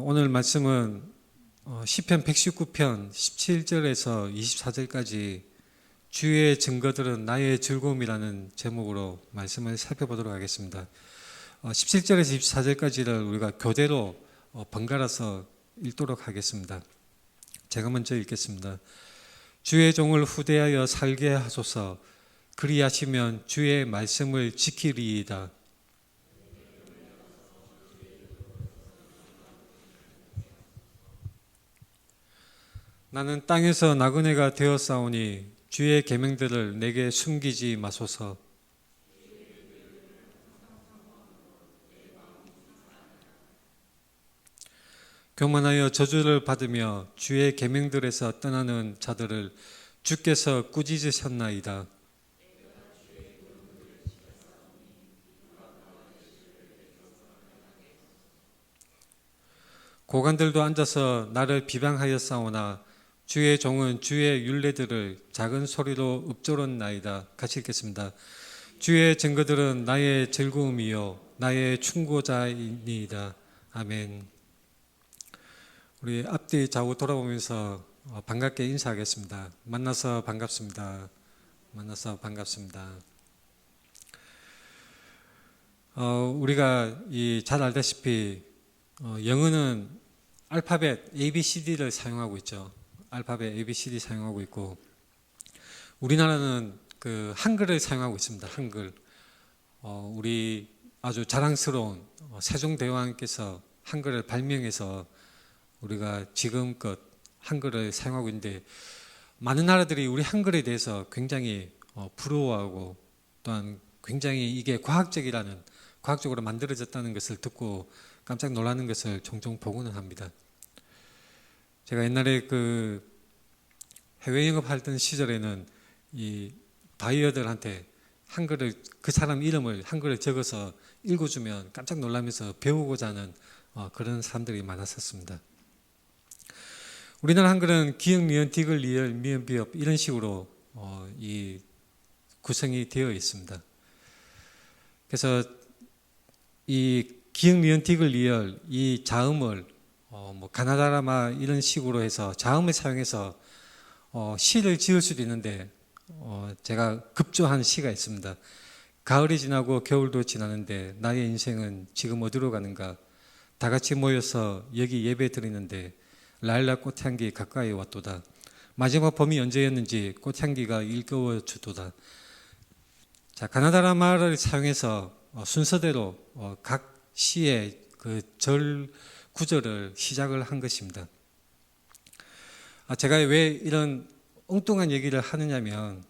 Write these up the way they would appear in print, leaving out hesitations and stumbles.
오늘 말씀은 시편 119편 17절에서 24절까지 주의 증거들은 나의 즐거움이라는 제목으로 말씀을 살펴보도록 하겠습니다. 17절에서 24절까지를 우리가 교대로 번갈아서 읽도록 하겠습니다. 제가 먼저 읽겠습니다. 주의 종을 후대하여 살게 하소서. 그리하시면 주의 말씀을 지키리이다. 나는 땅에서 나그네가 되었사오니 주의 계명들을 내게 숨기지 마소서. 교만하여 저주를 받으며 주의 계명들에서 떠나는 자들을 주께서 꾸짖으셨나이다. 고관들도 앉아서 나를 비방하였사오나 주의 종은 주의 율례들을 작은 소리로 읊조렸나이다. 같이 읽겠습니다. 주의 증거들은 나의 즐거움이요 나의 충고자이니이다. 아멘. 우리 앞뒤 좌우 돌아보면서 반갑게 인사하겠습니다. 만나서 반갑습니다. 만나서 반갑습니다. 우리가 잘 알다시피 영어는 알파벳 ABCD를 사용하고 있죠. 알파벳 ABCD 사용하고 있고, 우리나라는 그 한글을 사용하고 있습니다. 한글. 우리 아주 자랑스러운 세종대왕께서 한글을 발명해서 우리가 지금껏 한글을 사용하고 있는데, 많은 나라들이 우리 한글에 대해서 굉장히 부러워하고, 또한 굉장히 이게 과학적으로 만들어졌다는 것을 듣고 깜짝 놀라는 것을 종종 보고는 합니다. 제가 옛날에 해외 영업하던 시절에는 이 바이어들한테 그 사람 이름을 한글을 적어서 읽어주면 깜짝 놀라면서 배우고자 하는 그런 사람들이 많았었습니다. 우리나라 한글은 기역, 니은, 디귿, 리을, 미음, 비읍 이런 식으로 구성이 되어 있습니다. 그래서 이 기역, 니은, 디귿, 리을 이 자음을 가나다라마 이런 식으로 해서 자음을 사용해서 시를 지을 수도 있는데, 제가 급조한 시가 있습니다. 가을이 지나고 겨울도 지나는데 나의 인생은 지금 어디로 가는가. 다 같이 모여서 여기 예배 드리는데 라일락 꽃향기 가까이 왔도다. 마지막 봄이 언제였는지 꽃향기가 일깨워 주도다. 자, 가나다라마를 사용해서 순서대로 각 시의 그 절 구절을 시작을 한 것입니다. 제가 왜 이런 엉뚱한 얘기를 하느냐면,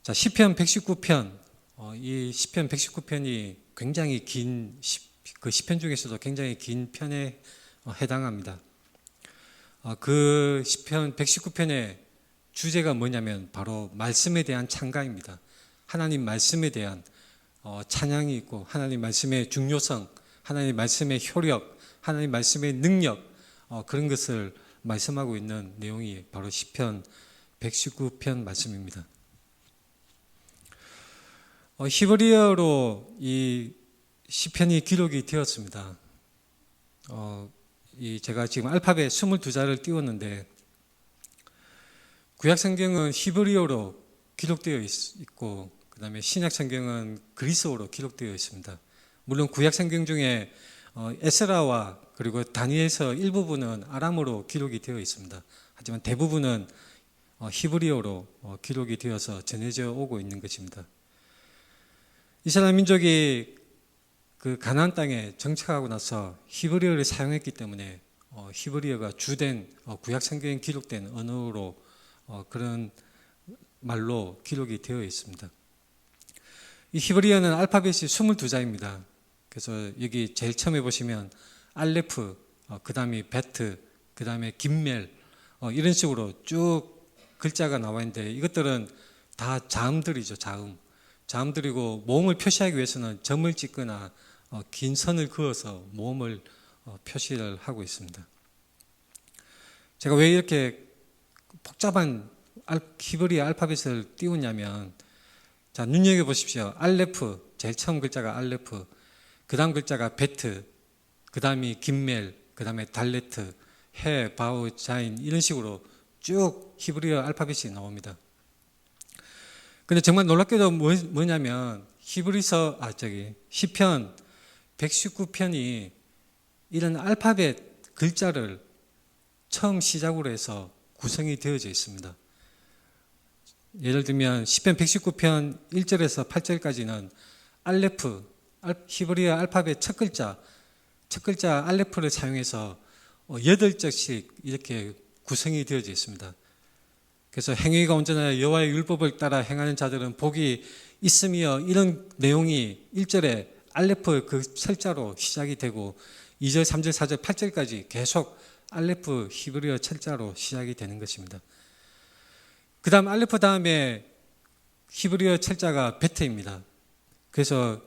자, 시편 119편, 이 시편 119편이 굉장히 긴, 그 시편 중에서도 굉장히 긴 편에 해당합니다. 그 시편 119편의 주제가 뭐냐면 바로 말씀에 대한 찬가입니다. 하나님 말씀에 대한 찬양이 있고, 하나님 말씀의 중요성, 하나님 말씀의 효력, 하나님 말씀의 능력, 그런 것을 말씀하고 있는 내용이 바로 시편 119편 말씀입니다. 히브리어로 이 시편이 기록이 되었습니다. 제가 지금 알파벳 22자를 띄웠는데, 구약성경은 히브리어로 기록되어 있고, 그 다음에 신약성경은 그리스어로 기록되어 있습니다. 물론 구약성경 중에 에스라와 그리고 다니엘서 일부분은 아람어로 기록이 되어 있습니다. 하지만 대부분은 히브리어로 기록이 되어서 전해져 오고 있는 것입니다. 이스라엘 민족이 그 가나안 땅에 정착하고 나서 히브리어를 사용했기 때문에 히브리어가 주된 구약성경에 기록된 언어로 그런 말로 기록이 되어 있습니다. 이 히브리어는 알파벳이 22자입니다. 그래서 여기 제일 처음에 보시면 알레프, 그 다음에 베트, 그 다음에 김멜, 이런 식으로 쭉 글자가 나와 있는데, 이것들은 다 자음들이죠. 자음들이고, 모음을 표시하기 위해서는 점을 찍거나 긴 선을 그어서 모음을 표시를 하고 있습니다. 제가 왜 이렇게 복잡한 히브리어 알파벳을 띄우냐면, 자, 눈여겨보십시오. 알레프, 제일 처음 글자가 알레프, 그 다음 글자가 베트, 그 다음이 김멜, 그 다음에 달레트, 해, 바우, 자인 이런 식으로 쭉 히브리어 알파벳이 나옵니다. 근데 정말 놀랍게도 뭐냐면 시편 119편이 이런 알파벳 글자를 처음 시작으로 해서 구성이 되어져 있습니다. 예를 들면 시편 119편 1절에서 8절까지는 알레프, 히브리어 알파벳 첫 글자 알레프를 사용해서 8절씩 이렇게 구성이 되어져 있습니다. 그래서 행위가 온전하여 여호와의 율법을 따라 행하는 자들은 복이 있으며 이런 내용이 1절에 알레프 그 철자로 시작이 되고 2절, 3절, 4절, 8절까지 계속 알레프 히브리어 철자로 시작이 되는 것입니다. 그 다음 알레프 다음에 히브리어 철자가 베트입니다. 그래서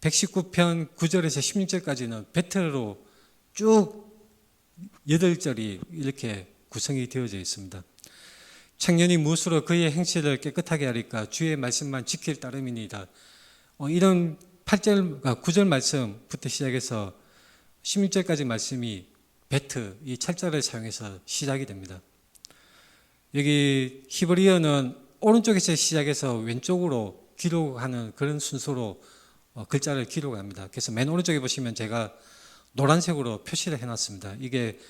119편 9절에서 16절까지는 베트로 쭉 8절이 이렇게 구성이 되어져 있습니다. 청년이 무엇으로 그의 행실을 깨끗하게 하리까 주의 말씀만 지킬 따름이니이다. 이런 9절 말씀부터 시작해서 16절까지 말씀이 베트, 이 철자를 사용해서 시작이 됩니다. 여기 히브리어는 오른쪽에서 시작해서 왼쪽으로 기록하는 그런 순서로 글자를 기록합니다. 그래서 맨 오른쪽에 보시면 제가 노란색으로 표시를 해놨습니다. 이게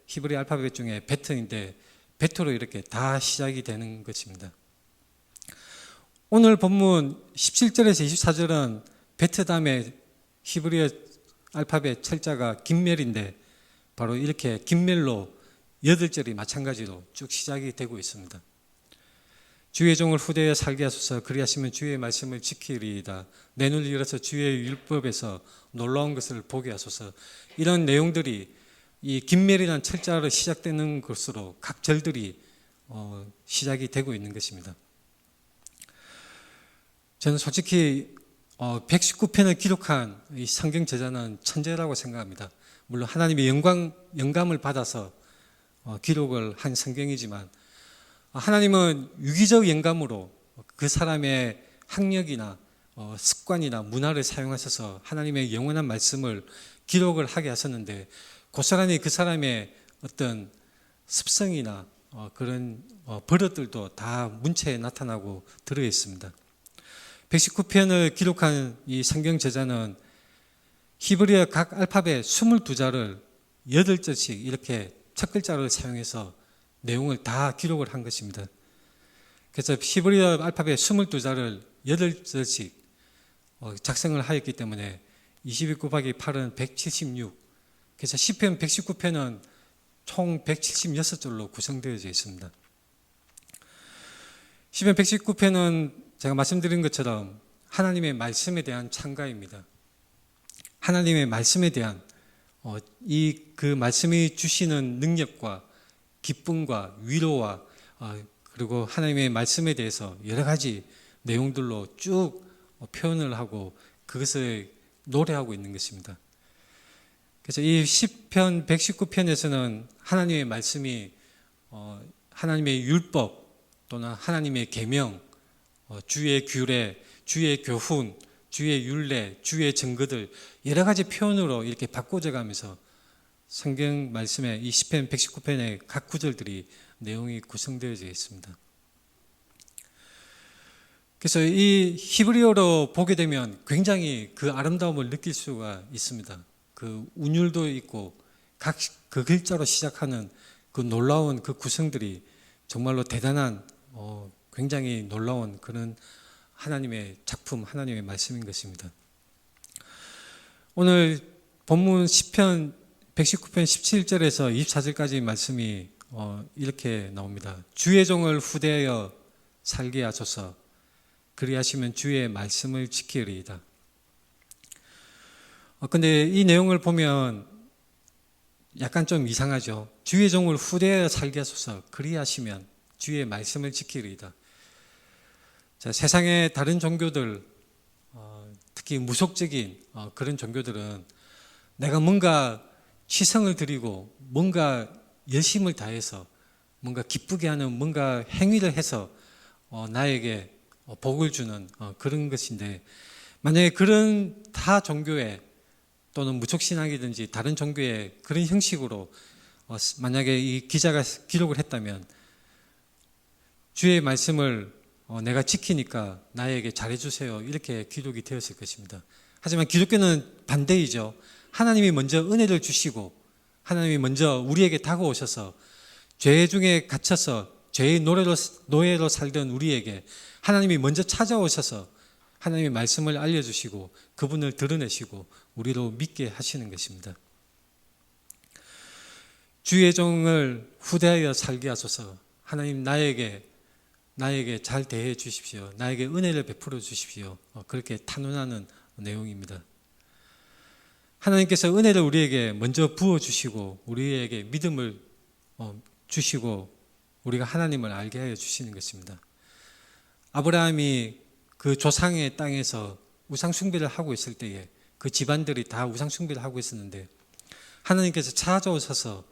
히브리 알파벳 중에 베트인데 베트로 이렇게 다 시작이 되는 것입니다. 오늘 본문 17절에서 24절은 베트 다음에 히브리어 알파벳 철자가 김멜인데 바로 이렇게 김멜로 8절이 마찬가지로 쭉 시작이 되고 있습니다. 주의 종을 후대에 살게 하소서. 그리하시면 주의 말씀을 지키리이다. 내 눈을 열어서 주의 율법에서 놀라운 것을 보게 하소서. 이런 내용들이 이 김멜이라는 철자로 시작되는 것으로 각 절들이 시작이 되고 있는 것입니다. 저는 솔직히 119편을 기록한 이 성경 저자는 천재라고 생각합니다. 물론 하나님의 영감을 받아서 기록을 한 성경이지만 하나님은 유기적 영감으로 그 사람의 학력이나 습관이나 문화를 사용하셔서 하나님의 영원한 말씀을 기록을 하게 하셨는데 고스란히 그 사람의 어떤 습성이나 그런 버릇들도 다 문체에 나타나고 들어 있습니다. 119편을 기록한 이 성경 저자는 히브리어 각 알파벳 22자를 8절씩 이렇게 첫 글자를 사용해서 내용을 다 기록을 한 것입니다. 그래서 히브리어 알파벳 22자를 8절씩 작성을 하였기 때문에 22 곱하기 8은 176. 그래서 시편 119편은 총 176절로 구성되어져 있습니다. 시편 119편은 제가 말씀드린 것처럼 하나님의 말씀에 대한 찬가입니다. 하나님의 말씀에 대한 그 말씀이 주시는 능력과 기쁨과 위로와 그리고 하나님의 말씀에 대해서 여러 가지 내용들로 쭉 표현을 하고 그것을 노래하고 있는 것입니다. 그래서 이 시편 119편에서는 하나님의 말씀이 하나님의 율법 또는 하나님의 계명, 주의 규례, 주의 교훈, 주의 율례, 주의 증거들 여러 가지 표현으로 이렇게 바꿔져 가면서 성경 말씀에 이 시편 119편의 각 구절들이 내용이 구성되어져 있습니다. 그래서 이 히브리어로 보게 되면 굉장히 그 아름다움을 느낄 수가 있습니다. 그 운율도 있고 각 그 글자로 시작하는 그 놀라운 그 구성들이 정말로 대단한 굉장히 놀라운 그런 하나님의 작품, 하나님의 말씀인 것입니다. 오늘 본문 시편 119편 17절에서 24절까지 말씀이 이렇게 나옵니다. 주의 종을 후대하여 살게 하소서. 그리하시면 주의 말씀을 지키리이다. 근데 이 내용을 보면 약간 좀 이상하죠. 주의 종을 후대하여 살게 하소서. 그리하시면 주의 말씀을 지키리이다. 자, 세상의 다른 종교들, 특히 무속적인 그런 종교들은 내가 뭔가 치성을 드리고 뭔가 열심을 다해서 뭔가 기쁘게 하는 뭔가 행위를 해서 나에게 복을 주는 그런 것인데 만약에 그런 타 종교에 또는 무속신앙이든지 다른 종교의 그런 형식으로 만약에 이 기자가 기록을 했다면 주의 말씀을 내가 지키니까 나에게 잘해주세요 이렇게 기록이 되었을 것입니다. 하지만 기독교는 반대이죠. 하나님이 먼저 은혜를 주시고 하나님이 먼저 우리에게 다가오셔서 죄 중에 갇혀서 죄의 노예로 살던 우리에게 하나님이 먼저 찾아오셔서 하나님의 말씀을 알려주시고 그분을 드러내시고 우리로 믿게 하시는 것입니다. 주의 종을 후대하여 살게 하소서. 하나님 나에게 잘 대해 주십시오. 나에게 은혜를 베풀어 주십시오. 그렇게 탄원하는 내용입니다. 하나님께서 은혜를 우리에게 먼저 부어주시고 우리에게 믿음을 주시고 우리가 하나님을 알게 하여 주시는 것입니다. 아브라함이 그 조상의 땅에서 우상 숭배를 하고 있을 때에 그 집안들이 다 우상 숭배를 하고 있었는데 하나님께서 찾아오셔서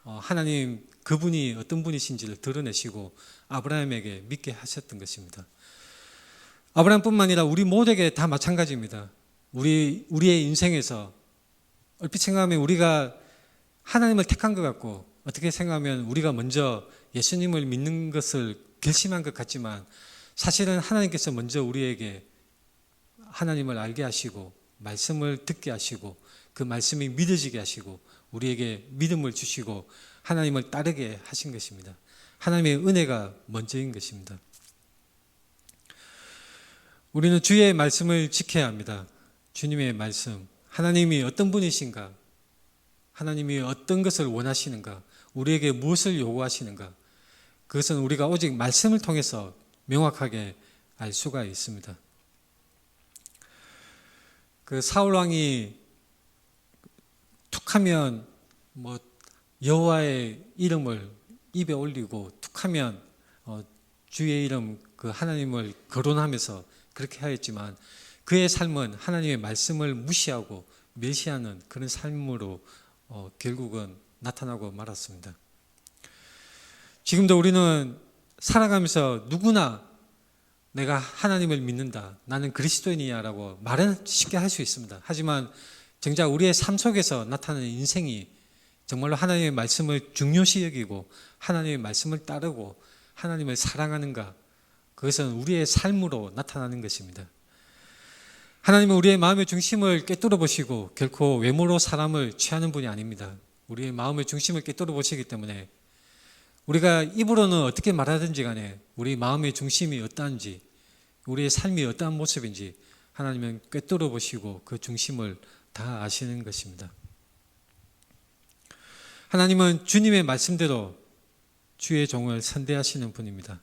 하나님 그분이 어떤 분이신지를 드러내시고 아브라함에게 믿게 하셨던 것입니다. 아브라함뿐만 아니라 우리 모두에게 다 마찬가지입니다. 우리의 인생에서 얼핏 생각하면 우리가 하나님을 택한 것 같고 어떻게 생각하면 우리가 먼저 예수님을 믿는 것을 결심한 것 같지만 사실은 하나님께서 먼저 우리에게 하나님을 알게 하시고 말씀을 듣게 하시고 그 말씀이 믿어지게 하시고 우리에게 믿음을 주시고 하나님을 따르게 하신 것입니다. 하나님의 은혜가 먼저인 것입니다. 우리는 주의 말씀을 지켜야 합니다. 주님의 말씀, 하나님이 어떤 분이신가, 하나님이 어떤 것을 원하시는가, 우리에게 무엇을 요구하시는가, 그것은 우리가 오직 말씀을 통해서 명확하게 알 수가 있습니다. 그 사울 왕이 툭하면 여호와의 이름을 입에 올리고 툭하면 주의 이름 그 하나님을 거론하면서 그렇게 하였지만 그의 삶은 하나님의 말씀을 무시하고 멸시하는 그런 삶으로 결국은 나타나고 말았습니다. 지금도 우리는 살아가면서 누구나 내가 하나님을 믿는다, 나는 그리스도인이야 라고 말은 쉽게 할 수 있습니다. 하지만 정작 우리의 삶 속에서 나타나는 인생이 정말로 하나님의 말씀을 중요시 여기고 하나님의 말씀을 따르고 하나님을 사랑하는가, 그것은 우리의 삶으로 나타나는 것입니다. 하나님은 우리의 마음의 중심을 꿰뚫어 보시고 결코 외모로 사람을 취하는 분이 아닙니다. 우리의 마음의 중심을 꿰뚫어 보시기 때문에 우리가 입으로는 어떻게 말하든지 간에 우리 마음의 중심이 어떠한지, 우리의 삶이 어떠한 모습인지 하나님은 꿰뚫어 보시고 그 중심을 다 아시는 것입니다. 하나님은 주님의 말씀대로 주의 종을 선대하시는 분입니다.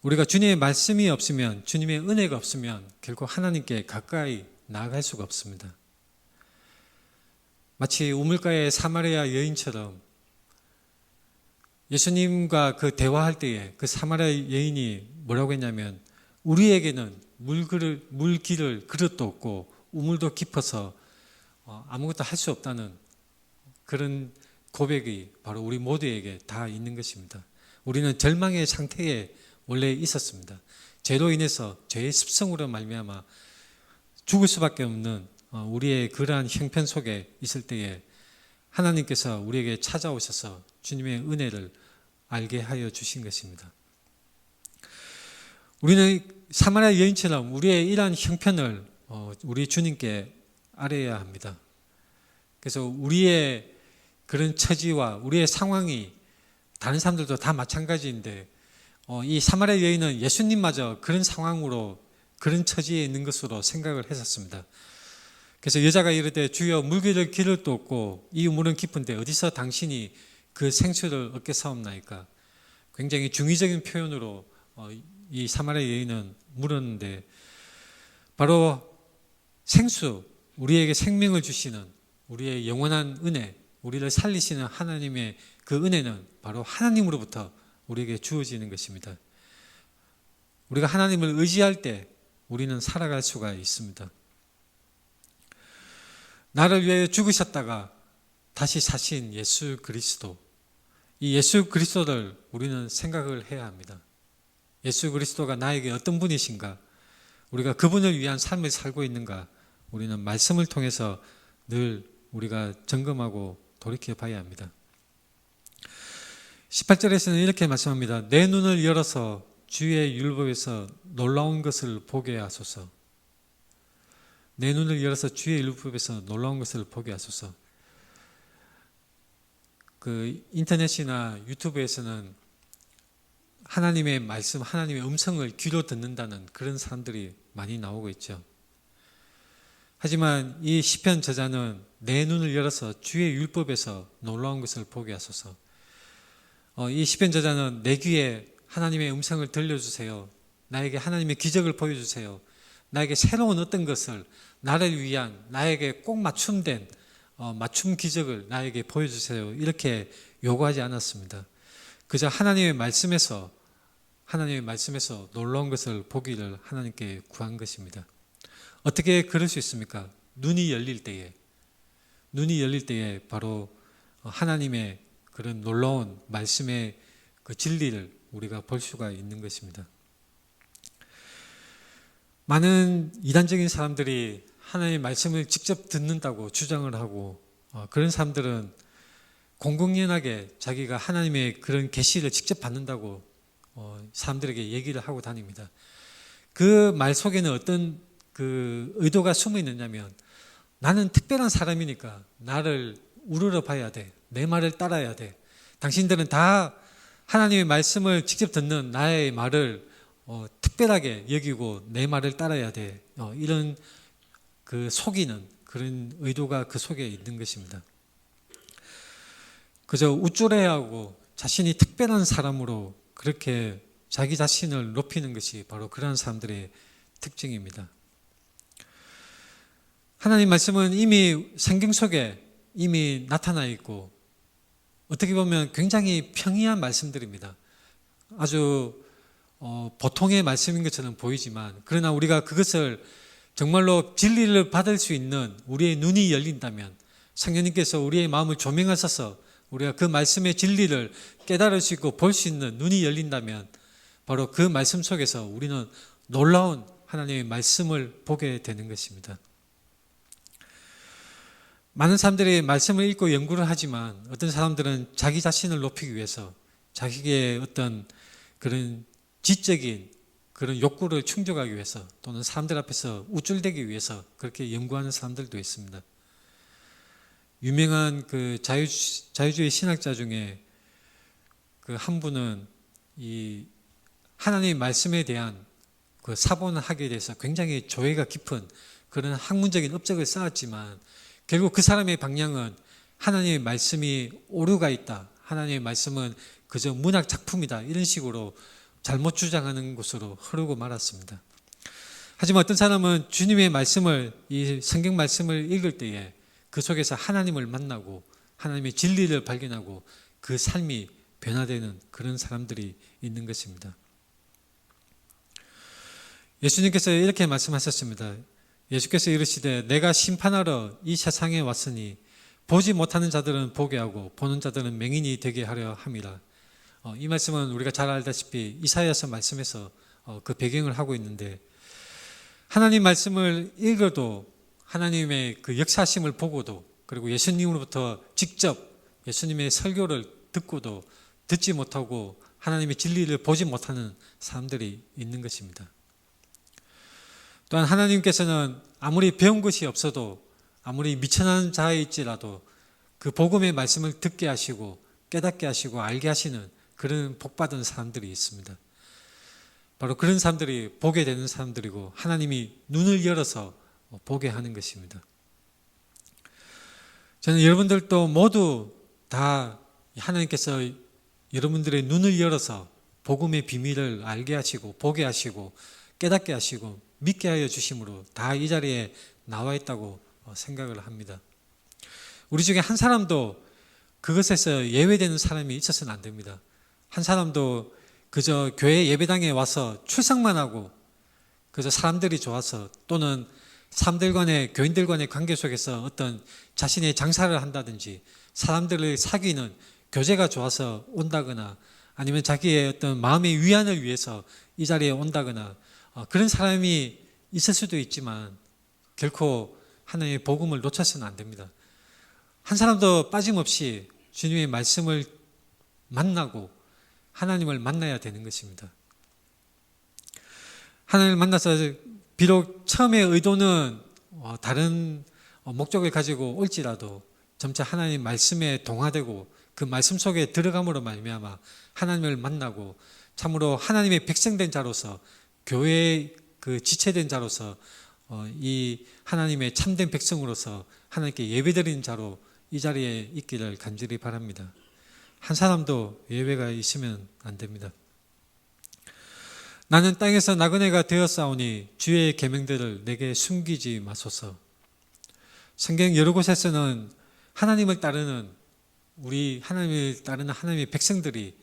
우리가 주님의 말씀이 없으면, 주님의 은혜가 없으면 결국 하나님께 가까이 나아갈 수가 없습니다. 마치 우물가의 사마리아 여인처럼 예수님과 그 대화할 때에 그 사마리아 여인이 뭐라고 했냐면 우리에게는 물기를 그릇도 없고 우물도 깊어서 아무것도 할 수 없다는 그런 고백이 바로 우리 모두에게 다 있는 것입니다. 우리는 절망의 상태에 원래 있었습니다. 죄로 인해서 죄의 습성으로 말미암아 죽을 수밖에 없는 우리의 그러한 형편 속에 있을 때에 하나님께서 우리에게 찾아오셔서 주님의 은혜를 알게 하여 주신 것입니다. 우리는 사마리아 여인처럼 우리의 이러한 형편을 우리 주님께 알아야 합니다. 그래서 우리의 그런 처지와 우리의 상황이 다른 사람들도 다 마찬가지인데 이 사마리아 여인은 예수님마저 그런 상황으로 그런 처지에 있는 것으로 생각을 했었습니다. 그래서 여자가 이르되 주여 물기를 기를도 없고 이 물은 깊은데 어디서 당신이 그 생수를 얻겠사옵나이까. 굉장히 중의적인 표현으로 이 사마리아 여인은 물었는데 바로 생수, 우리에게 생명을 주시는 우리의 영원한 은혜, 우리를 살리시는 하나님의 그 은혜는 바로 하나님으로부터 우리에게 주어지는 것입니다. 우리가 하나님을 의지할 때 우리는 살아갈 수가 있습니다. 나를 위하여 죽으셨다가 다시 사신 예수 그리스도, 이 예수 그리스도를 우리는 생각을 해야 합니다. 예수 그리스도가 나에게 어떤 분이신가, 우리가 그분을 위한 삶을 살고 있는가, 우리는 말씀을 통해서 늘 우리가 점검하고 돌이켜 봐야 합니다. 18절에서는 이렇게 말씀합니다. 내 눈을 열어서 주의 율법에서 놀라운 것을 보게 하소서. 내 눈을 열어서 주의 율법에서 놀라운 것을 보게 하소서. 그 인터넷이나 유튜브에서는 하나님의 말씀, 하나님의 음성을 귀로 듣는다는 그런 사람들이 많이 나오고 있죠. 하지만 이 시편 저자는 내 눈을 열어서 주의 율법에서 놀라운 것을 보게 하소서. 이 시편 저자는 내 귀에 하나님의 음성을 들려주세요. 나에게 하나님의 기적을 보여주세요. 나에게 새로운 어떤 것을, 나를 위한, 나에게 꼭 맞춤된 맞춤 기적을 나에게 보여주세요. 이렇게 요구하지 않았습니다. 그저 하나님의 말씀에서 놀라운 것을 보기를 하나님께 구한 것입니다. 어떻게 그럴 수 있습니까? 눈이 열릴 때에 바로 하나님의 그런 놀라운 말씀의 그 진리를 우리가 볼 수가 있는 것입니다. 많은 이단적인 사람들이 하나님의 말씀을 직접 듣는다고 주장을 하고 그런 사람들은 공공연하게 자기가 하나님의 그런 계시를 직접 받는다고 사람들에게 얘기를 하고 다닙니다. 그 말 속에는 어떤 그 의도가 숨어 있느냐면 나는 특별한 사람이니까 나를 우러러 봐야 돼. 내 말을 따라야 돼. 당신들은 다 하나님의 말씀을 직접 듣는 나의 말을 특별하게 여기고 내 말을 따라야 돼. 이런 그 속이는 그런 의도가 그 속에 있는 것입니다. 그저 우쭐해하고 자신이 특별한 사람으로 그렇게 자기 자신을 높이는 것이 바로 그런 사람들의 특징입니다. 하나님 말씀은 이미 성경 속에 이미 나타나 있고 어떻게 보면 굉장히 평이한 말씀들입니다. 아주 보통의 말씀인 것처럼 보이지만 그러나 우리가 그것을 정말로 진리를 받을 수 있는 우리의 눈이 열린다면 성령님께서 우리의 마음을 조명하셔서 우리가 그 말씀의 진리를 깨달을 수 있고 볼 수 있는 눈이 열린다면 바로 그 말씀 속에서 우리는 놀라운 하나님의 말씀을 보게 되는 것입니다. 많은 사람들이 말씀을 읽고 연구를 하지만 어떤 사람들은 자기 자신을 높이기 위해서 자기의 어떤 그런 지적인 그런 욕구를 충족하기 위해서 또는 사람들 앞에서 우쭐대기 위해서 그렇게 연구하는 사람들도 있습니다. 유명한 그 자유주의 신학자 중에 그 한 분은 이 하나님의 말씀에 대한 그 사본학에 대해서 굉장히 조예가 깊은 그런 학문적인 업적을 쌓았지만 결국 그 사람의 방향은 하나님의 말씀이 오류가 있다. 하나님의 말씀은 그저 문학 작품이다. 이런 식으로 잘못 주장하는 곳으로 흐르고 말았습니다. 하지만 어떤 사람은 주님의 말씀을, 이 성경 말씀을 읽을 때에 그 속에서 하나님을 만나고 하나님의 진리를 발견하고 그 삶이 변화되는 그런 사람들이 있는 것입니다. 예수님께서 이렇게 말씀하셨습니다. 예수께서 이르시되 내가 심판하러 이 세상에 왔으니 보지 못하는 자들은 보게 하고 보는 자들은 맹인이 되게 하려 함이라. 이 말씀은 우리가 잘 알다시피 이사야서 말씀에서 그 배경을 하고 있는데 하나님 말씀을 읽어도 하나님의 그 역사심을 보고도 그리고 예수님으로부터 직접 예수님의 설교를 듣고도 듣지 못하고 하나님의 진리를 보지 못하는 사람들이 있는 것입니다. 또한 하나님께서는 아무리 배운 것이 없어도 아무리 미천한 자일지라도 그 복음의 말씀을 듣게 하시고 깨닫게 하시고 알게 하시는 그런 복받은 사람들이 있습니다. 바로 그런 사람들이 보게 되는 사람들이고 하나님이 눈을 열어서 보게 하는 것입니다. 저는 여러분들도 모두 다 하나님께서 여러분들의 눈을 열어서 복음의 비밀을 알게 하시고 보게 하시고 깨닫게 하시고 믿게 하여 주심으로 다 이 자리에 나와 있다고 생각을 합니다. 우리 중에 한 사람도 그것에서 예외되는 사람이 있어서는 안 됩니다. 한 사람도 그저 교회 예배당에 와서 출석만 하고 그저 사람들이 좋아서 또는 사람들 간의 교인들 간의 관계 속에서 어떤 자신의 장사를 한다든지 사람들을 사귀는 교제가 좋아서 온다거나 아니면 자기의 어떤 마음의 위안을 위해서 이 자리에 온다거나 그런 사람이 있을 수도 있지만 결코 하나님의 복음을 놓쳐서는 안 됩니다. 한 사람도 빠짐없이 주님의 말씀을 만나고 하나님을 만나야 되는 것입니다. 하나님을 만나서 비록 처음의 의도는 다른 목적을 가지고 올지라도 점차 하나님 말씀에 동화되고 그 말씀 속에 들어감으로 말미암아 하나님을 만나고 참으로 하나님의 백성된 자로서 교회의 그 지체된 자로서 이 하나님의 참된 백성으로서 하나님께 예배드리는 자로 이 자리에 있기를 간절히 바랍니다. 한 사람도 예외가 있으면 안 됩니다. 나는 땅에서 나그네가 되었사오니 주의 계명들을 내게 숨기지 마소서. 성경 여러 곳에서는 하나님을 따르는 하나님의 백성들이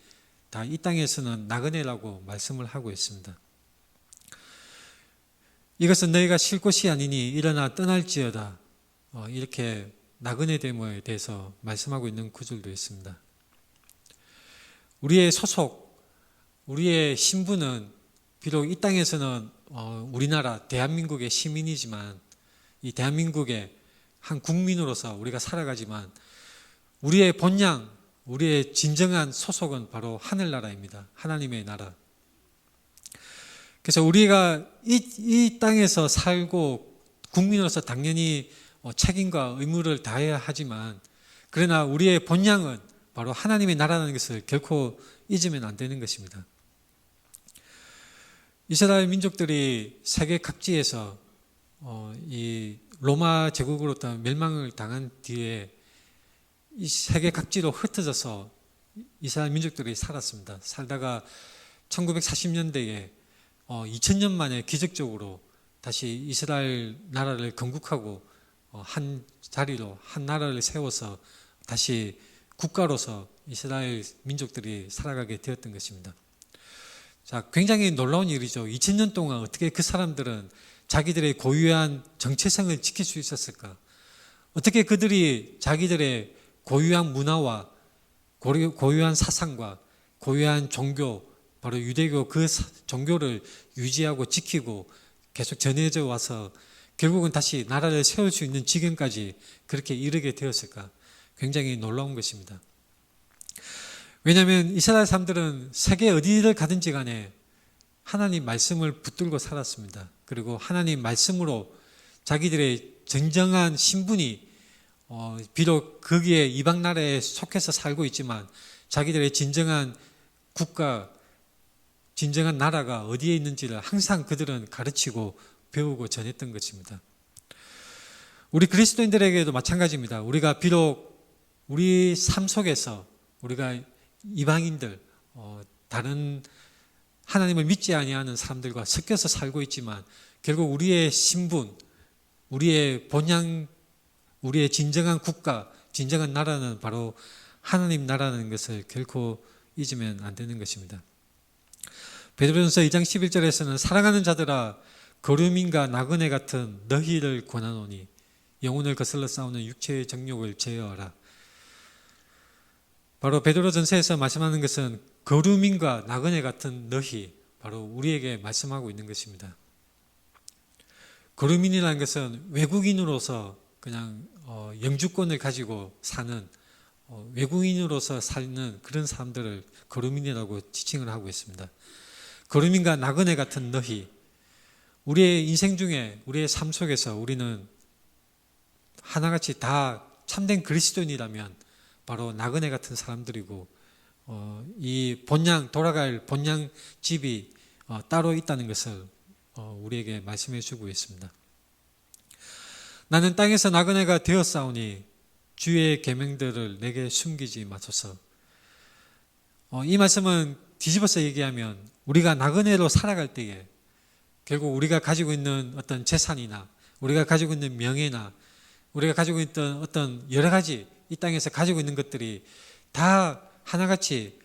다 이 땅에서는 나그네라고 말씀을 하고 있습니다. 이것은 너희가 쉴 곳이 아니니 일어나 떠날지어다. 이렇게 나그네됨에 대해서 말씀하고 있는 구절도 있습니다. 우리의 소속, 우리의 신분은 비록 이 땅에서는 우리나라 대한민국의 시민이지만 이 대한민국의 한 국민으로서 우리가 살아가지만 우리의 본향, 우리의 진정한 소속은 바로 하늘나라입니다. 하나님의 나라. 그래서 우리가 이 땅에서 살고 국민으로서 당연히 책임과 의무를 다해야 하지만 그러나 우리의 본향은 바로 하나님의 나라라는 것을 결코 잊으면 안 되는 것입니다. 이스라엘 민족들이 세계 각지에서 이 로마 제국으로부터 멸망을 당한 뒤에 이 세계 각지로 흩어져서 이스라엘 민족들이 살았습니다. 살다가 1940년대에 2000년 만에 기적적으로 다시 이스라엘 나라를 건국하고 한 자리로 한 나라를 세워서 다시 국가로서 이스라엘 민족들이 살아가게 되었던 것입니다. 자, 굉장히 놀라운 일이죠. 2000년 동안 어떻게 그 사람들은 자기들의 고유한 정체성을 지킬 수 있었을까? 어떻게 그들이 자기들의 고유한 문화와 고유한 사상과 고유한 종교, 바로 유대교 그 종교를 유지하고 지키고 계속 전해져 와서 결국은 다시 나라를 세울 수 있는 지경까지 그렇게 이르게 되었을까? 굉장히 놀라운 것입니다. 왜냐하면 이스라엘 사람들은 세계 어디를 가든지 간에 하나님 말씀을 붙들고 살았습니다. 그리고 하나님 말씀으로 자기들의 진정한 신분이 비록 거기에 이방 나라에 속해서 살고 있지만 자기들의 진정한 국가, 진정한 나라가 어디에 있는지를 항상 그들은 가르치고 배우고 전했던 것입니다. 우리 그리스도인들에게도 마찬가지입니다. 우리가 비록 우리 삶 속에서 우리가 이방인들, 다른 하나님을 믿지 아니하는 사람들과 섞여서 살고 있지만 결국 우리의 신분, 우리의 본향, 우리의 진정한 국가, 진정한 나라는 바로 하나님 나라는 것을 결코 잊으면 안 되는 것입니다. 베드로전서 2장 11절에서는 사랑하는 자들아 거류민과 나그네 같은 너희를 권하노니 영혼을 거슬러 싸우는 육체의 정욕을 제어하라. 바로 베드로전서에서 말씀하는 것은 거류민과 나그네 같은 너희, 바로 우리에게 말씀하고 있는 것입니다. 거류민이라는 것은 외국인으로서 그냥 영주권을 가지고 사는 외국인으로서 사는 그런 사람들을 거류민이라고 지칭을 하고 있습니다. 거류민과 나그네 같은 너희, 우리의 인생 중에 우리의 삶 속에서 우리는 하나같이 다 참된 그리스도인이라면 바로 나그네 같은 사람들이고 이 돌아갈 본향 집이 따로 있다는 것을 우리에게 말씀해 주고 있습니다. 나는 땅에서 나그네가 되었사오니 주의 계명들을 내게 숨기지 마소서. 이 말씀은 뒤집어서 얘기하면 우리가 나그네로 살아갈 때에 결국 우리가 가지고 있는 어떤 재산이나 우리가 가지고 있는 명예나 우리가 가지고 있던 어떤 여러 가지 이 땅에서 가지고 있는 것들이 다 하나같이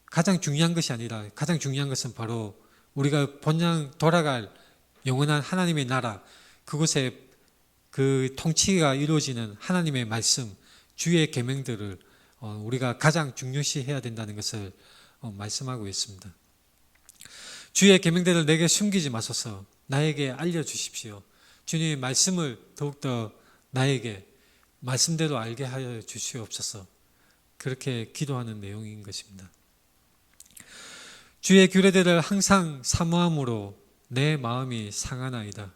가장 중요한 것이 아니라 가장 중요한 것은 바로 우리가 본향 돌아갈 영원한 하나님의 나라, 그곳에 그 통치가 이루어지는 하나님의 말씀, 주의 계명들을 우리가 가장 중요시해야 된다는 것을 말씀하고 있습니다. 주의 계명들을 내게 숨기지 마소서. 나에게 알려주십시오. 주님의 말씀을 더욱더 나에게 말씀대로 알게 하여 주시옵소서. 그렇게 기도하는 내용인 것입니다. 주의 규례들을 항상 사모함으로 내 마음이 상하나이다.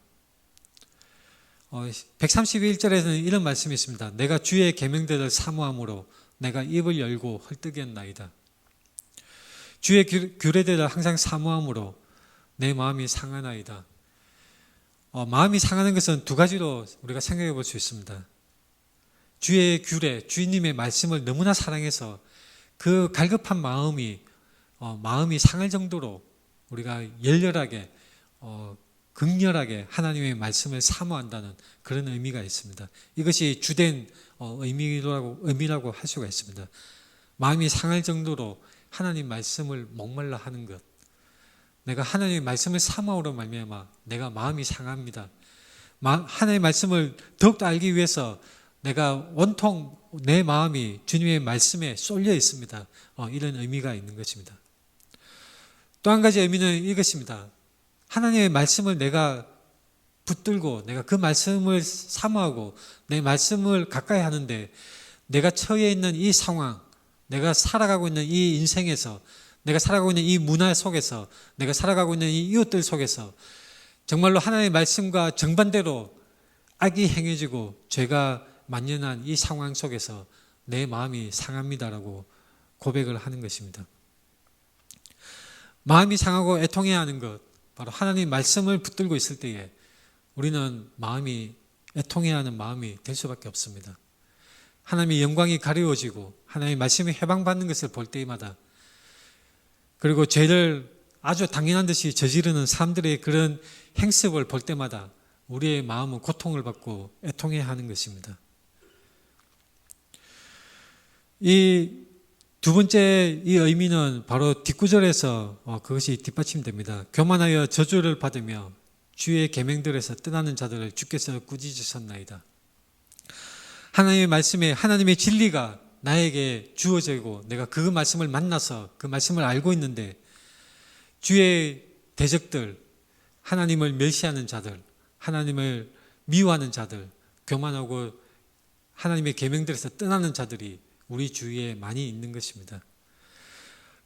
131절에는 이런 말씀이 있습니다. 내가 주의 계명들을 사모함으로 내가 입을 열고 헐떡였나이다. 주의 규례들을 항상 사모함으로 내 마음이 상하나이다. 마음이 상하는 것은 두 가지로 우리가 생각해 볼 수 있습니다. 주의 규례, 주님의 말씀을 너무나 사랑해서 그 갈급한 마음이 상할 정도로 우리가 열렬하게 극렬하게 하나님의 말씀을 사모한다는 그런 의미가 있습니다. 이것이 주된 의미라고 할 수가 있습니다. 마음이 상할 정도로 하나님 말씀을 목말라 하는 것. 내가 하나님의 말씀을 사모함으로 말미암아 내가 마음이 상합니다. 하나님의 말씀을 더욱더 알기 위해서 내가 온통 내 마음이 주님의 말씀에 쏠려 있습니다. 이런 의미가 있는 것입니다. 또 한 가지 의미는 이것입니다. 하나님의 말씀을 내가 붙들고 내가 그 말씀을 사모하고 내 말씀을 가까이 하는데 내가 처해 있는 이 상황, 내가 살아가고 있는 이 인생에서, 내가 살아가고 있는 이 문화 속에서, 내가 살아가고 있는 이 이웃들 속에서 정말로 하나님의 말씀과 정반대로 악이 행해지고 죄가 만연한 이 상황 속에서 내 마음이 상합니다라고 고백을 하는 것입니다. 마음이 상하고 애통해야 하는 것, 바로 하나님 말씀을 붙들고 있을 때에 우리는 마음이 애통해야 하는 마음이 될 수밖에 없습니다. 하나님의 영광이 가리워지고 하나님의 말씀이 해방받는 것을 볼 때마다, 그리고 죄를 아주 당연한 듯이 저지르는 사람들의 그런 행습을 볼 때마다 우리의 마음은 고통을 받고 애통해야 하는 것입니다. 이 두 번째 이 의미는 바로 뒷구절에서 그것이 뒷받침됩니다. 교만하여 저주를 받으며 주의 계명들에서 떠나는 자들을 주께서 꾸짖으셨나이다. 하나님의 말씀에 하나님의 진리가 나에게 주어지고 내가 그 말씀을 만나서 그 말씀을 알고 있는데 주의 대적들, 하나님을 멸시하는 자들, 하나님을 미워하는 자들, 교만하고 하나님의 계명들에서 떠나는 자들이 우리 주위에 많이 있는 것입니다.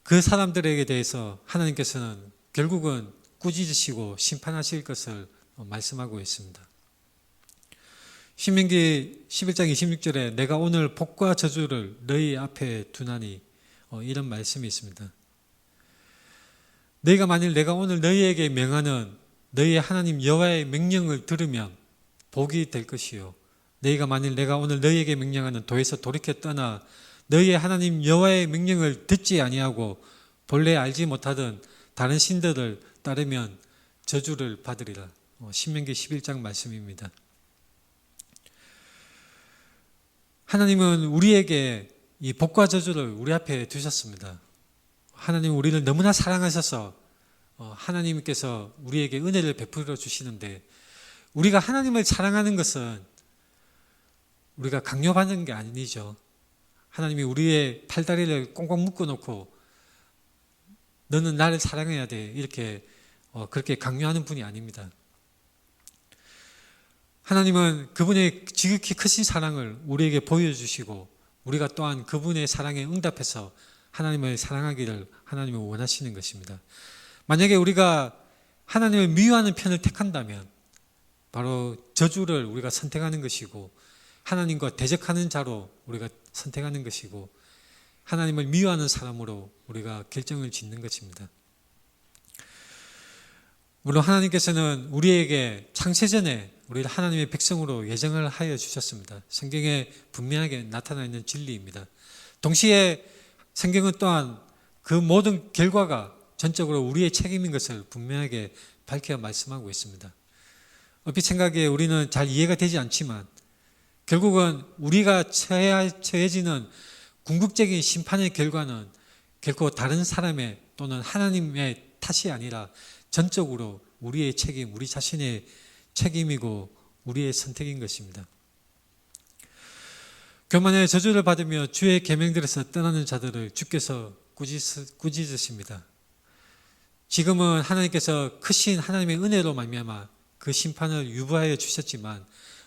그 사람들에게 대해서 하나님께서는 결국은 꾸짖으시고 심판하실 것을 말씀하고 있습니다. 신명기 11장 26절에 내가 오늘 복과 저주를 너희 앞에 두나니 이런 말씀이 있습니다. 너희가 만일 내가 오늘 너희에게 명하는 너희의 하나님 여호와의 명령을 들으면 복이 될 것이요, 너희가 만일 내가 오늘 너희에게 명령하는 도에서 돌이켜 떠나 너희의 하나님 여호와의 명령을 듣지 아니하고 본래 알지 못하던 다른 신들을 따르면 저주를 받으리라. 신명기 11장 말씀입니다. 하나님은 우리에게 이 복과 저주를 우리 앞에 두셨습니다. 하나님은 우리를 너무나 사랑하셔서 하나님께서 우리에게 은혜를 베풀어 주시는데, 우리가 하나님을 사랑하는 것은 우리가 강요받는 게 아니죠. 하나님이 우리의 팔다리를 꽁꽁 묶어놓고 너는 나를 사랑해야 돼, 이렇게 그렇게 강요하는 분이 아닙니다. 하나님은 그분의 지극히 크신 사랑을 우리에게 보여주시고 우리가 또한 그분의 사랑에 응답해서 하나님을 사랑하기를 하나님은 원하시는 것입니다. 만약에 우리가 하나님을 미워하는 편을 택한다면 바로 저주를 우리가 선택하는 것이고 하나님과 대적하는 자로 우리가 선택하는 것이고 하나님을 미워하는 사람으로 우리가 결정을 짓는 것입니다. 물론 하나님께서는 우리에게 창세전에 우리를 하나님의 백성으로 예정을 하여 주셨습니다. 성경에 분명하게 나타나 있는 진리입니다. 동시에 성경은 또한 그 모든 결과가 전적으로 우리의 책임인 것을 분명하게 밝혀 말씀하고 있습니다. 얼핏 생각에 우리는 잘 이해가 되지 않지만 결국은 우리가 처해지는 궁극적인 심판의 결과는 결코 다른 사람의 또는 하나님의 탓이 아니라 전적으로 우리의 책임, 우리 자신의 책임이고 우리의 선택인 것입니다. 교만의 저주를 받으며 주의 계명들에서 떠나는 자들을 주께서 꾸짖으십니다. 지금은 하나님께서 크신 하나님의 은혜로 말미암아 그 심판을 유보하여 주셨지만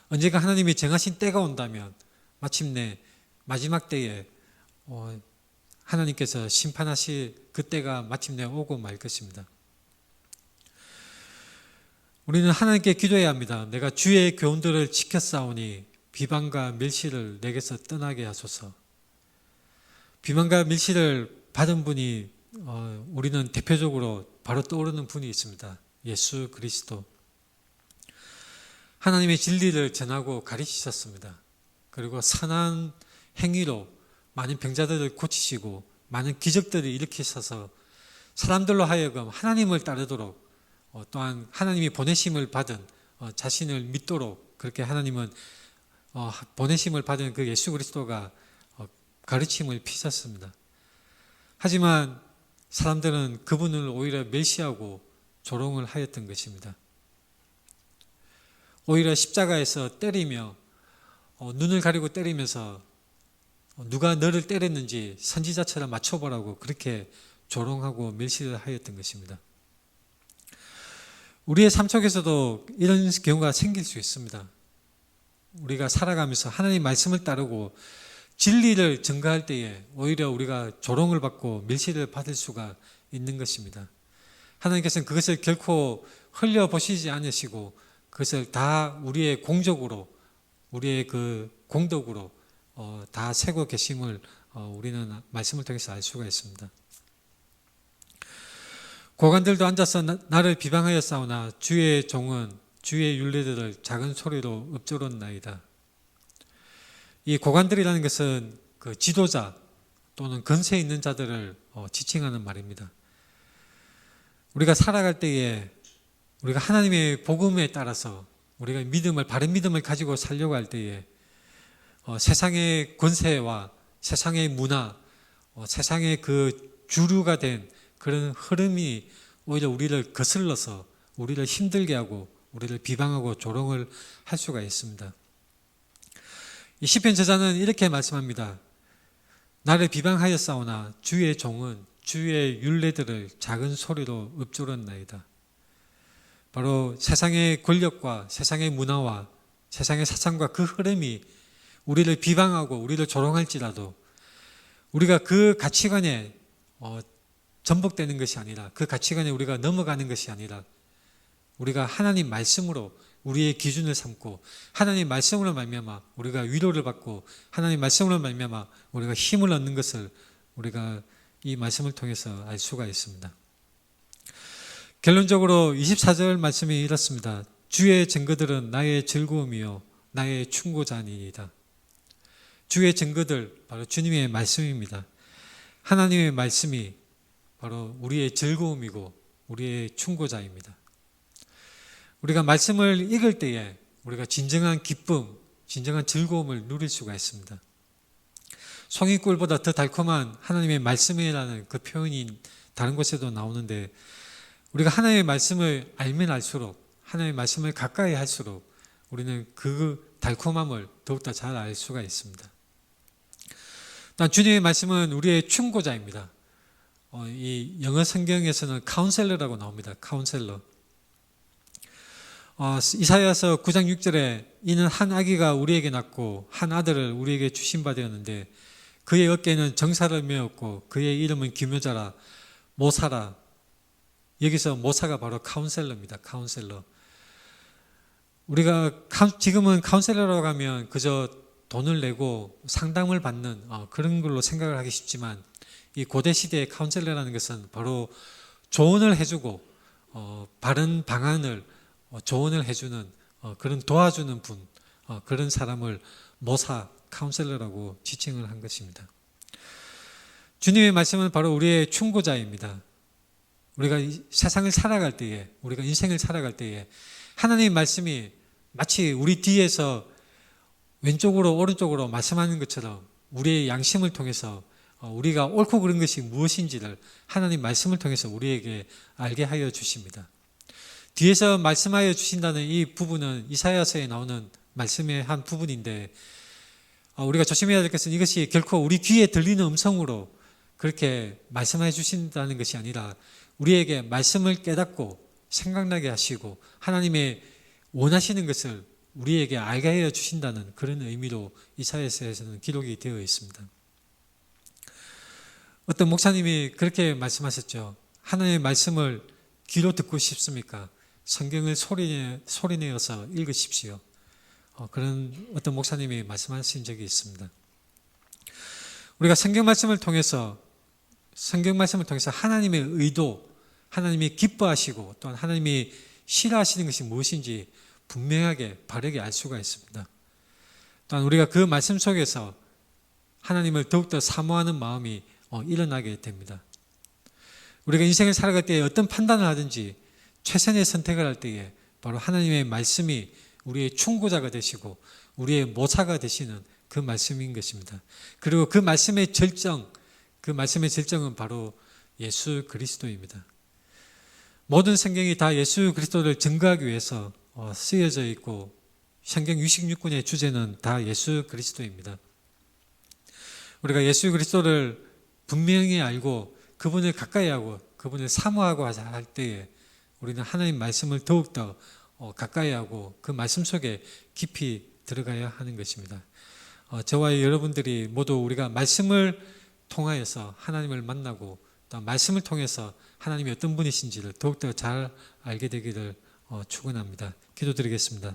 언젠가 하나님이 정하신 때가 온다면 마침내 마지막 때에 하나님께서 심판하실 그 때가 마침내 오고 말 것입니다. 우리는 하나님께 기도해야 합니다. 내가 주의 교훈들을 지켰사오니 비방과 멸시를 내게서 떠나게 하소서. 비방과 멸시를 받은 분이 우리는 대표적으로 바로 떠오르는 분이 있습니다. 예수 그리스도. 하나님의 진리를 전하고 가르치셨습니다. 그리고 선한 행위로 많은 병자들을 고치시고 많은 기적들을 일으키셔서 사람들로 하여금 하나님을 따르도록 또한 하나님이 보내심을 받은 자신을 믿도록 그렇게 하나님은 보내심을 받은 그 예수 그리스도가 가르침을 피셨습니다. 하지만 사람들은 그분을 오히려 멸시하고 조롱을 하였던 것입니다. 오히려 십자가에서 때리며 눈을 가리고 때리면서 누가 너를 때렸는지 선지자처럼 맞춰보라고 그렇게 조롱하고 멸시를 하였던 것입니다. 우리의 삶 속에서도 이런 경우가 생길 수 있습니다. 우리가 살아가면서 하나님 말씀을 따르고 진리를 전가할 때에 오히려 우리가 조롱을 받고 멸시를 받을 수가 있는 것입니다. 하나님께서는 그것을 결코 흘려보시지 않으시고 그것을 다 우리의 공적으로 우리의 그 공덕으로 다 세고 계심을 우리는 말씀을 통해서 알 수가 있습니다. 고관들도 앉아서 나를 비방하였사오나 주의 종은 주의 율례들을 작은 소리로 읊조렸나이다. 이 고관들이라는 것은 그 지도자 또는 건세 있는 자들을 지칭하는 말입니다. 우리가 살아갈 때에 우리가 하나님의 복음에 따라서 우리가 바른 믿음을 가지고 살려고 할 때에 세상의 권세와 세상의 문화, 세상의 그 주류가 된 그런 흐름이 오히려 우리를 거슬러서 우리를 힘들게 하고 우리를 비방하고 조롱을 할 수가 있습니다. 이 시편 저자는 이렇게 말씀합니다. 나를 비방하였사오나 주의 종은 주의 율례들을 작은 소리로 읊조렸나이다. 바로 세상의 권력과 세상의 문화와 세상의 사상과 그 흐름이 우리를 비방하고 우리를 조롱할지라도 우리가 그 가치관에 전복되는 것이 아니라 그 가치관에 우리가 넘어가는 것이 아니라 우리가 하나님 말씀으로 우리의 기준을 삼고 하나님 말씀으로 말미암아 우리가 위로를 받고 하나님 말씀으로 말미암아 우리가 힘을 얻는 것을 우리가 이 말씀을 통해서 알 수가 있습니다. 결론적으로 24절 말씀이 이렇습니다. 주의 증거들은 나의 즐거움이요 나의 충고자니이다. 주의 증거들 바로 주님의 말씀입니다. 하나님의 말씀이 바로 우리의 즐거움이고 우리의 충고자입니다. 우리가 말씀을 읽을 때에 우리가 진정한 기쁨, 진정한 즐거움을 누릴 수가 있습니다. 송이꿀보다 더 달콤한 하나님의 말씀이라는 그 표현이 다른 곳에도 나오는데 우리가 하나님의 말씀을 알면 알수록 하나님의 말씀을 가까이 할수록 우리는 그 달콤함을 더욱더 잘 알 수가 있습니다. 단 주님의 말씀은 우리의 충고자입니다. 이 영어 성경에서는 카운셀러라고 나옵니다. 카운셀러. 이사야서 9장 6절에 이는 한 아기가 우리에게 낳고 한 아들을 우리에게 주신 바 되었는데 그의 어깨에는 정사를 메었고 그의 이름은 기묘자라 모사라. 여기서 모사가 바로 카운셀러입니다. 카운셀러. 우리가 지금은 카운셀러라고 하면 그저 돈을 내고 상담을 받는 그런 걸로 생각을 하기 쉽지만 이 고대 시대의 카운셀러라는 것은 바로 조언을 해주고 바른 방안을 조언을 해주는 그런 도와주는 분, 그런 사람을 모사, 카운셀러라고 지칭을 한 것입니다. 주님의 말씀은 바로 우리의 충고자입니다. 우리가 세상을 살아갈 때에, 우리가 인생을 살아갈 때에 하나님의 말씀이 마치 우리 뒤에서 왼쪽으로 오른쪽으로 말씀하는 것처럼 우리의 양심을 통해서 우리가 옳고 그른 것이 무엇인지를 하나님 말씀을 통해서 우리에게 알게 하여 주십니다. 뒤에서 말씀하여 주신다는 이 부분은 이사야서에 나오는 말씀의 한 부분인데 우리가 조심해야 될 것은 이것이 결코 우리 귀에 들리는 음성으로 그렇게 말씀해 주신다는 것이 아니라 우리에게 말씀을 깨닫고 생각나게 하시고 하나님의 원하시는 것을 우리에게 알게 하여 주신다는 그런 의미로 이사야서에서는 기록이 되어 있습니다. 어떤 목사님이 그렇게 말씀하셨죠. 하나님의 말씀을 귀로 듣고 싶습니까? 성경을 소리내어서 읽으십시오. 그런 어떤 목사님이 말씀하신 적이 있습니다. 우리가 성경 말씀을 통해서 하나님의 의도, 하나님이 기뻐하시고 또한 하나님이 싫어하시는 것이 무엇인지 분명하게 바르게 알 수가 있습니다. 또한 우리가 그 말씀 속에서 하나님을 더욱더 사모하는 마음이 일어나게 됩니다. 우리가 인생을 살아갈 때에 어떤 판단을 하든지 최선의 선택을 할 때에 바로 하나님의 말씀이 우리의 충고자가 되시고 우리의 모사가 되시는 그 말씀인 것입니다. 그리고 그 말씀의 절정은 바로 예수 그리스도입니다. 모든 성경이 다 예수 그리스도를 증거하기 위해서 쓰여져 있고 성경 66권의 주제는 다 예수 그리스도입니다. 우리가 예수 그리스도를 분명히 알고 그분을 가까이 하고 그분을 사모하고 할 때에 우리는 하나님 말씀을 더욱더 가까이 하고 그 말씀 속에 깊이 들어가야 하는 것입니다. 저와 여러분들이 모두 우리가 말씀을 통하여서 하나님을 만나고 또 말씀을 통해서 하나님이 어떤 분이신지를 더욱더 잘 알게 되기를 축원합니다. 기도드리겠습니다.